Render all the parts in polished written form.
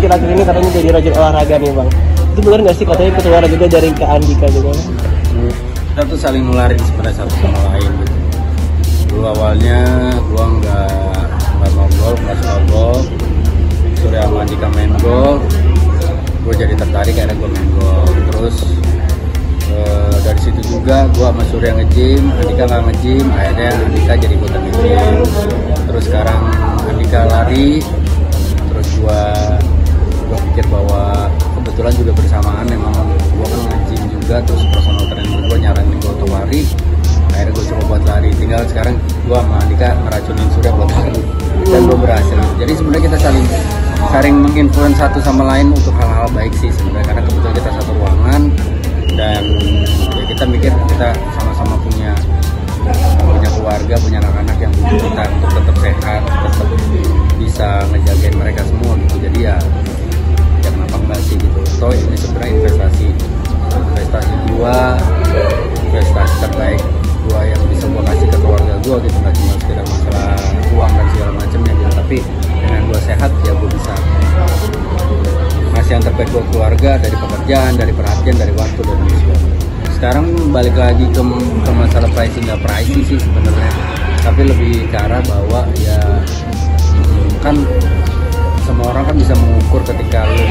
akhir-akhir ini katanya jadi rajin olahraga nih Bang. Itu benar nggak sih katanya ketularan juga dari Kak Andika juga? Kita tuh saling nularin sebenarnya satu sama lain gitu. Dulu awalnya gua nggak mau golf, nggak suka golf. Surya sama Andika main golf, gue jadi tertarik akhirnya gue main golf. Terus dari situ juga gue sama Surya nge-gym, Andika nggak nge-gym, akhirnya Andika jadi ikutan nge-gym. Terus sekarang Andika lari, terus gue pikir bahwa kebetulan juga bersamaan emang gue kan nge-gym juga, terus personal trainer gue nyaranin gue untuk lari, akhirnya gue coba buat lari. Tinggal sekarang gue sama Andika ngeracunin Surya buat lari dan gue berhasil. Jadi sebenarnya kita saling menginfluence satu sama lain untuk hal-hal baik sih sebenarnya, karena kebetulan kita satu ruangan dan ya kita mikir kita sama-sama punya keluarga, punya anak-anak yang butuh kita untuk tetap sehat, tetap bisa ngejagain mereka semua gitu. Jadi ya kenapa enggak sih gitu. So ini sebenarnya investasi gua, investasi terbaik gua yang bisa gua kasih ke keluarga gua gitu, nggak cuma sekedar masalah uang dan segala macamnya gitu, tapi dengan gua sehat ya gua bisa ngasih yang terbaik buat keluarga, dari pekerjaan, dari perhatian, dari waktu dan sebagainya. Sekarang balik lagi ke masalah pricing, nggak pricing sih sebenarnya, tapi lebih ke arah bahwa ya kan semua orang kan bisa mengukur ketika lu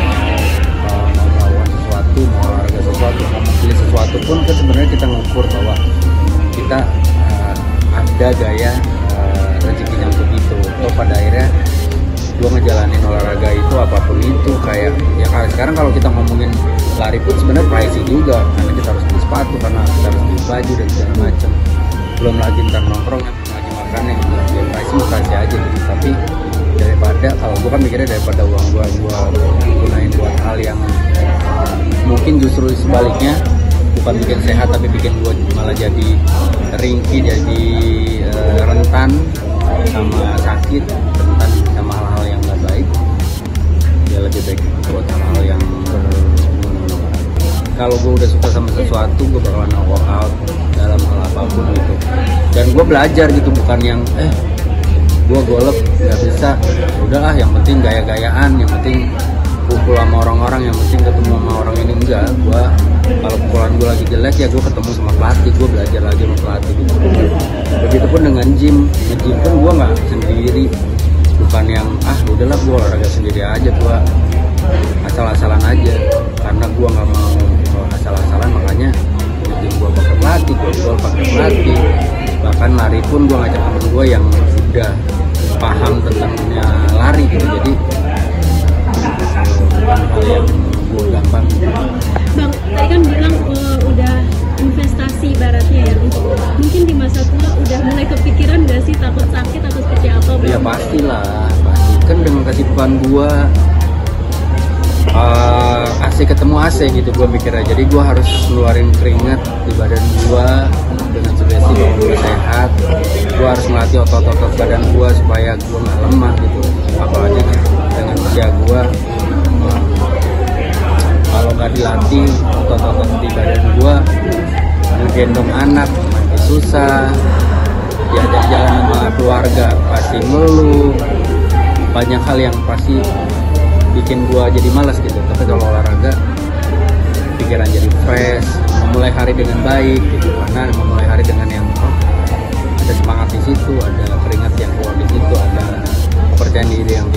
mau melakukan sesuatu, mau olahraga sesuatu, mau membeli sesuatu pun kan sebenarnya kita mengukur bahwa kita ada gaya rezekinya untuk itu. Atau pada akhirnya gue ngejalanin olahraga itu apapun itu, kayak ya sekarang kalau kita ngomongin lari pun sebenarnya pricey juga, karena kita harus beli sepatu, karena kita harus beli baju dan segala macam, belum lagi ntar nongkrong, belum lagi makannya, ya pricey aja gitu. Tapi daripada, kalau gue kan mikirnya daripada uang gue gunain buat hal yang mungkin justru sebaliknya bukan bikin sehat tapi bikin gue malah jadi ringkih, jadi rentan sama sakit, rentan sama hal-hal yang nggak baik, ya lebih baik buat hal-hal yang kalau gue udah suka sama sesuatu gue bakalan walk out dalam hal apapun gitu. Dan gue belajar gitu, bukan yang gue golep nggak bisa, udahlah yang penting gaya-gayaan, yang penting kumpul sama orang-orang, yang penting ketemu sama orang ini. Enggak, gue kalau pukulan gue lagi jelek ya gue ketemu sama pelatih, gue belajar lagi sama pelatih gitu. Begitupun dengan gym, nge-gym pun gue nggak sendiri, bukan yang udahlah gue olahraga sendiri aja, gue asal-asalan aja, karena gue nggak mau asal-asalan, makanya nge-gym gue pakai pelatih, gue pakai pelatih. Bahkan lari pun gue ngajak temen gue yang sudah paham tentangnya lari gitu, jadi bukan hal yang gue gampang. Bang, tadi kan bilang udah investasi ibaratnya ya, untuk mungkin di masa tua udah mulai kepikiran gak sih takut sakit atau seperti apa Bang? Ya pastilah, pasti kan dengan kesibukan gue AC ketemu AC gitu, gue mikirnya, jadi gue harus ngeluarin keringat di badan gue dengan sugesti bahwa gue sehat. Gue harus melatih otot-otot badan gue supaya gue nggak lemah gitu, apalagi dengan usia gue. Kalau nggak dilatih otot-otot di badan gue, ngegendong anak masih susah, diajak jalan sama keluarga pasti ngeluh, banyak hal yang pasti bikin gue jadi malas gitu. Tapi kalau olahraga, pikiran jadi fresh, memulai hari dengan baik gitu, karena memulai hari dengan yang ada semangat di situ, ada keringat yang keluar di situ, ada kepercayaan diri yang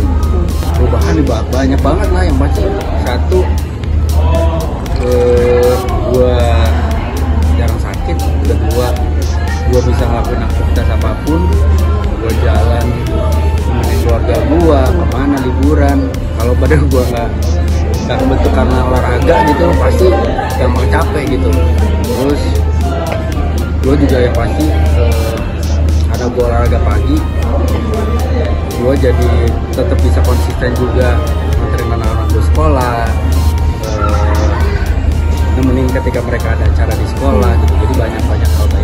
perubahan banyak banget lah. Yang pasti satu, gue jarang sakit, kedua gue bisa ngelakuin aktivitas apapun, gue jalan nemenin keluarga gue kemana liburan. Kalau badan gue nggak kebentuk karena olahraga gitu, pasti gampang capek gitu. Terus gue juga yang pasti karena gue olahraga pagi, gue jadi tetap bisa konsisten juga nganterin anak-anak gue sekolah, nemenin ketika mereka ada acara di sekolah gitu. Jadi banyak hal baik